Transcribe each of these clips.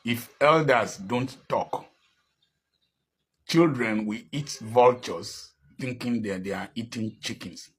if elders don't talk, children will eat vultures thinking that they are eating chickens.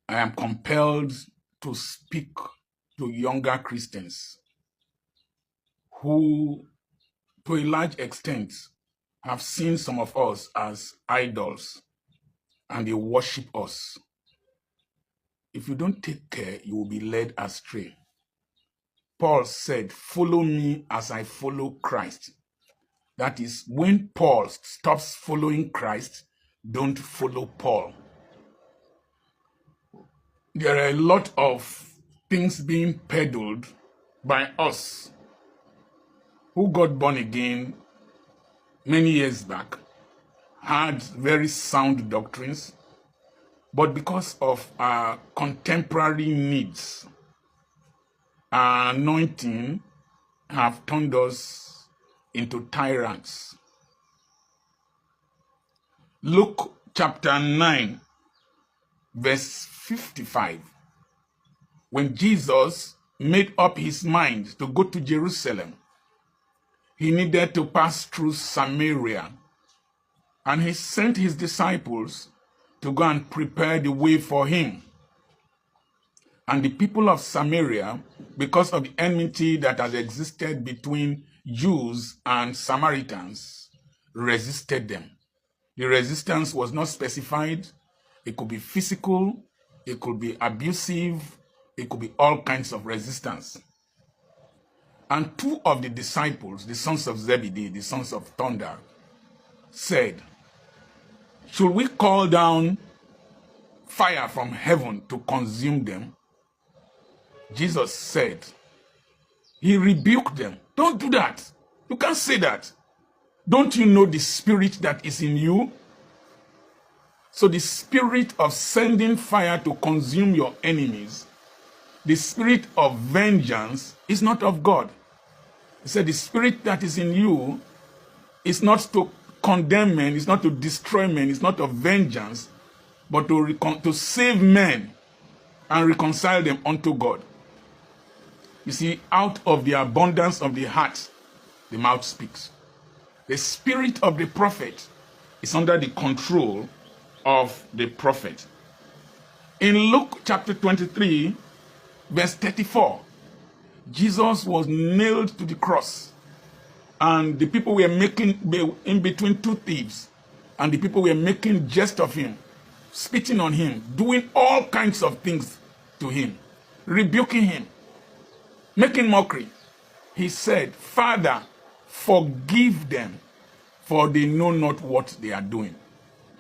I am compelled to speak to younger Christians who, to a large extent, have seen some of us as idols and they worship us. If you don't take care, you will be led astray. Paul said, follow me as I follow Christ. That is, when Paul stops following Christ, don't follow Paul. There are a lot of things being peddled by us who got born again many years back, had very sound doctrines, but because of our contemporary needs, our anointing have turned us into tyrants. Luke chapter 9, verse 55. When Jesus made up his mind to go to Jerusalem, he needed to pass through Samaria, and he sent his disciples to go and prepare the way for him. And the people of Samaria, because of the enmity that has existed between Jews and Samaritans, resisted them. The resistance was not specified. It could be physical, it could be abusive, it could be all kinds of resistance. And two of the disciples, the sons of Zebedee, the sons of thunder, said, should we call down fire from heaven to consume them? Jesus said, he rebuked them. Don't do that. You can't say that. Don't you know the spirit that is in you? So the spirit of sending fire to consume your enemies, the spirit of vengeance is not of God. He said the spirit that is in you is not to condemn men, it's not to destroy men, it's not of vengeance, but to save men and reconcile them unto God. You see, out of the abundance of the heart, the mouth speaks. The spirit of the prophet is under the control of the prophet. In Luke chapter 23, verse 34, Jesus was nailed to the cross, and the people were in between two thieves, and the people were making jest of him, spitting on him, doing all kinds of things to him, rebuking him, making mockery. He said, Father, forgive them, for they know not what they are doing.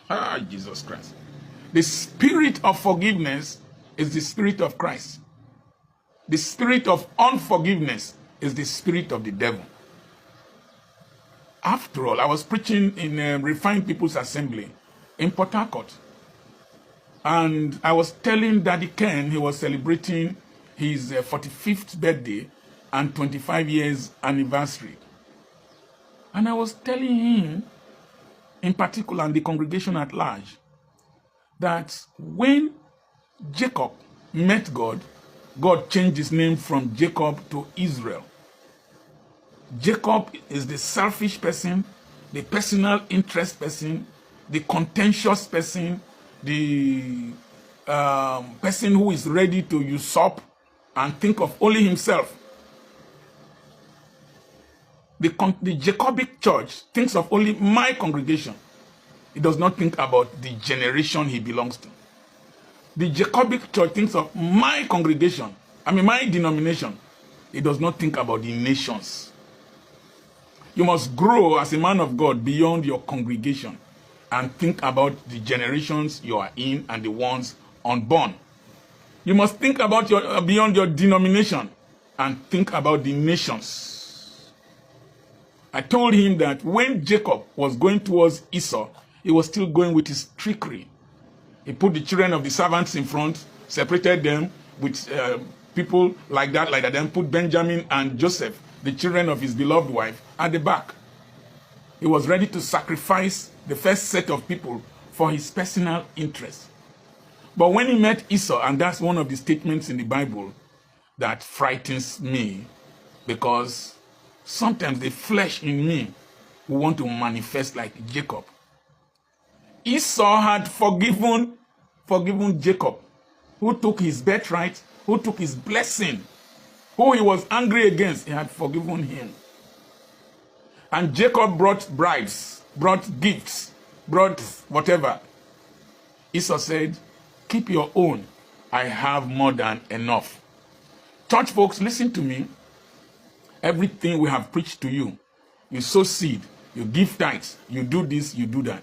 Ah, Jesus Christ. The spirit of forgiveness is the spirit of Christ. The spirit of unforgiveness is the spirit of the devil. After all, I was preaching in Refined People's Assembly in Port Harcourt. And I was telling Daddy Ken he was celebrating his 45th birthday and 25 years anniversary. And I was telling him, in particular, and the congregation at large, that when Jacob met God, God changed his name from Jacob to Israel. Jacob is the selfish person, the personal interest person, the contentious person, the person who is ready to usurp and think of only himself. The Jacobic church thinks of only my congregation. It does not think about the generation he belongs to. The Jacobic church thinks of my congregation, my denomination. It does not think about the nations. You must grow as a man of God beyond your congregation and think about the generations you are in and the ones unborn. You must think about beyond your denomination and think about the nations. I told him that when Jacob was going towards Esau, he was still going with his trickery. He put the children of the servants in front, separated them with people like that, then put Benjamin and Joseph, the children of his beloved wife, at the back. He was ready to sacrifice the first set of people for his personal interest. But when he met Esau, and that's one of the statements in the Bible that frightens me, Because sometimes the flesh in me will want to manifest like Jacob. Esau had forgiven Jacob, who took his birthright, who took his blessing, who he was angry against. He had forgiven him. And Jacob brought bribes, brought gifts, brought whatever. Esau said, keep your own. I have more than enough. Church folks, listen to me. Everything we have preached to you, you sow seed, you give tithes, you do this, you do that.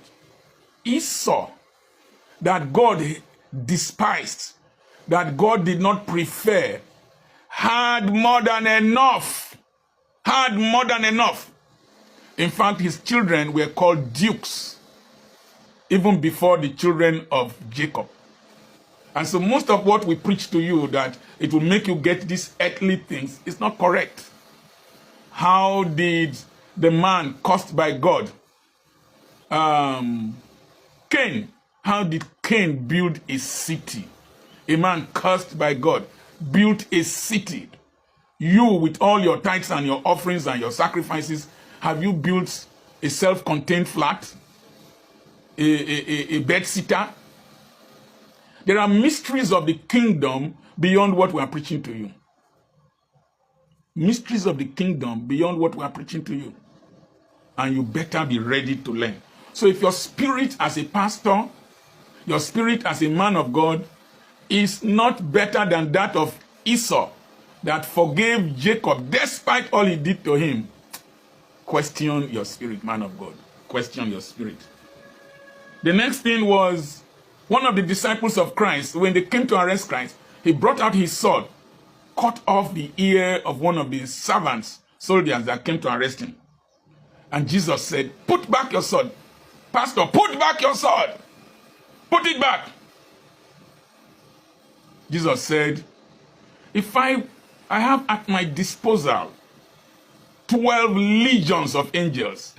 Esau, that God despised, that God did not prefer, had more than enough. Had more than enough. In fact, his children were called dukes, even before the children of Jacob. And so most of what we preach to you, that it will make you get these earthly things, is not correct. How did the man cursed by God, Cain, how did Cain build a city? A man cursed by God built a city. You, with all your tithes and your offerings and your sacrifices, have you built a self-contained flat? A bed-sitter? There are mysteries of the kingdom beyond what we are preaching to you. Mysteries of the kingdom beyond what we are preaching to you. And you better be ready to learn. So if your spirit as a pastor, your spirit as a man of God, is not better than that of Esau, that forgave Jacob despite all he did to him, question your spirit, man of God. Question your spirit. The next thing was, one of the disciples of Christ, when they came to arrest Christ, he brought out his sword, cut off the ear of one of the servants, soldiers that came to arrest him. And Jesus said, put back your sword. Pastor, put back your sword. Put it back. Jesus said, if I have at my disposal 12 legions of angels.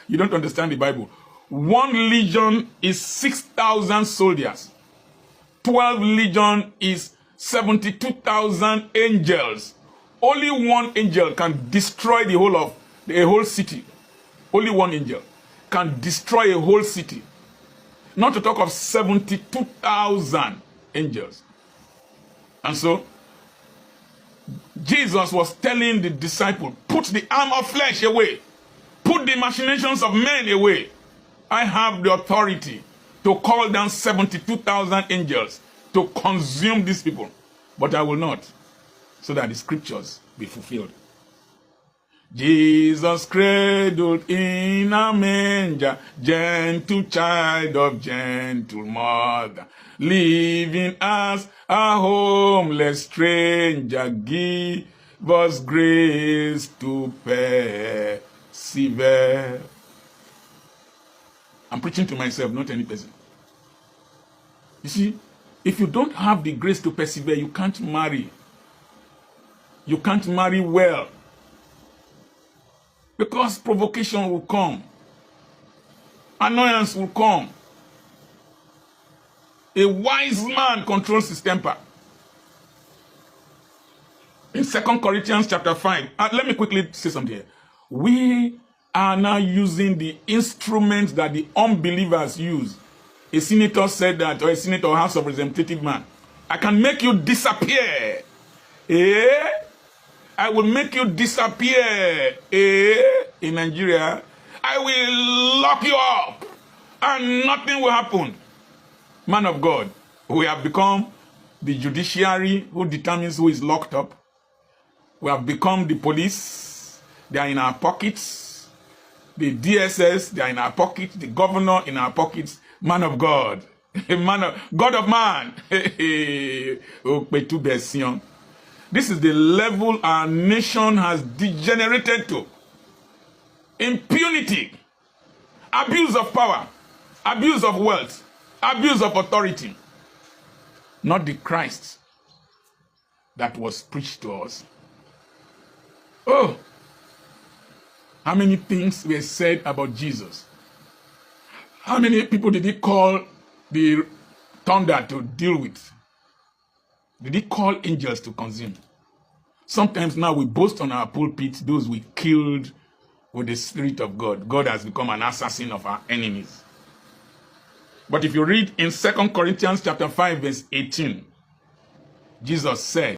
You don't understand the Bible. 1 legion is 6,000 soldiers. 12 legion is 72,000 angels. Only one angel can destroy the whole city. Only one angel can destroy a whole city. Not to talk of 72,000 angels. And so, Jesus was telling the disciple, put the arm of flesh away. Put the machinations of men away. I have the authority to call down 72,000 angels to consume these people. But I will not, so that the scriptures be fulfilled. Jesus cradled in a manger, gentle child of gentle mother, living as a homeless stranger, give us grace to persevere. I'm preaching to myself, not any person. You see, if you don't have the grace to persevere, you can't marry. You can't marry well. Because provocation will come. Annoyance will come. A wise man controls his temper. In 2 Corinthians chapter 5, let me quickly say something here. We are now using the instruments that the unbelievers use. A senator said that, or a senator or House of Representative man, I can make you disappear. I will make you disappear. In Nigeria, I will lock you up and nothing will happen. Man of God, we have become the judiciary who determines who is locked up. We have become the police. They are in our pockets. The DSS, they are in our pockets. The governor in our pockets. Man of God. God of man. This is the level our nation has degenerated to. Impunity, abuse of power, abuse of wealth, abuse of authority. Not the Christ that was preached to us. Oh, how many things were said about Jesus? How many people did he call the thunder to deal with? Did he call angels to consume? Sometimes now we boast on our pulpits those we killed with the Spirit of God. God has become an assassin of our enemies. But if you read in 2 Corinthians chapter 5, verse 18, Jesus said,